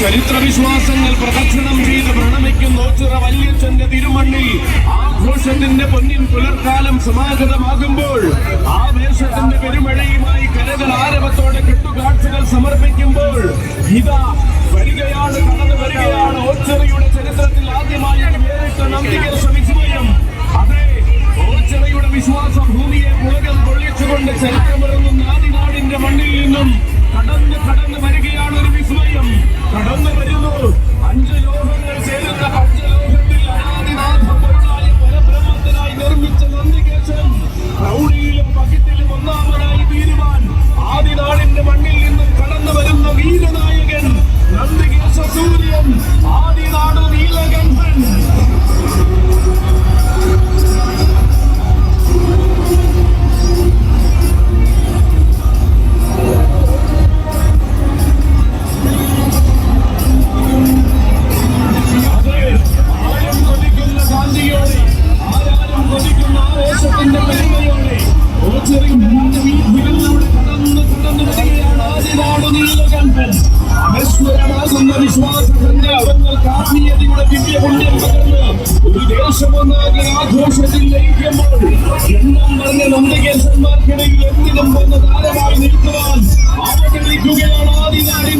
ചരിത്ര വിശ്വാസങ്ങൾ പ്രദക്ഷിണം ചെയ്ത് പ്രണമിക്കുന്ന ഓച്ചിറ വല്യച്ഛന്റെ തിരുമണ്ണിൽ ആഘോഷത്തിന്റെ പൊന്നിൻ പുലർക്കാലം സമാഗതമാകുമ്പോൾ ആവേശത്തിന്റെ പെരുമഴയുമായി കരകൾ ആരവത്തോടെ കെട്ടുകാഴ്ചകൾ സമർപ്പിക്കുമ്പോൾ ഇതാ വരികയാണ്, കടന്നു വരികയാണ് ഓച്ചിറയുടെ ചരിത്രത്തിൽ ആദ്യമായി നേരിട്ട നന്ദികേശ വിസ്മയം. അതെ, ഓച്ചിറയുടെ വിശ്വാസ ഭൂമിയെ പുളകം കൊള്ളിച്ചുകൊണ്ട് ചരിത്രമിറങ്ങുന്ന ആദിനാടിന്റെ മണ്ണിൽ നിന്നും കടന്നു വരികയാണ് ഒരു വിസ്മയം. കടന്നു വരുന്നു 5 ലോഹങ്ങൾ ചേരുന്ന പഞ്ചലോഹത്തിൽ അനാദിനാഥ പൊരുളായ പരബ്രഹ്മത്തിനായി നിർമ്മിച്ച നന്ദികേശൻ പ്രൗഢിയിലും പകിട്ടിലും ഒന്നാമനായി തീരുവാൻ ആദിനാടിന്റെ മണ്ണിൽ നിന്നും കടന്നു വരുന്ന വീരനായകൻ നന്ദികേശ സൂര്യൻ, ആദിനാട് നീലകണ്ഠൻ. വിശ്വാസത്തിന്റെ അവങ്ങൾക്ക് ആത്മീയതയുടെ ദിവ്യപുണ്യം പകർന്ന് ഒരു ദേശമൊന്നാകെ ആഘോഷത്തിൽ ലയിക്കുമ്പോൾ എണ്ണം പറഞ്ഞ നന്ദികേശന്മാർക്കിടയിൽ എന്തിനും വന്ന താരമായി നിൽക്കുവാൻ ആഗ്രഹിക്കുകയാണ് ആദിനാട്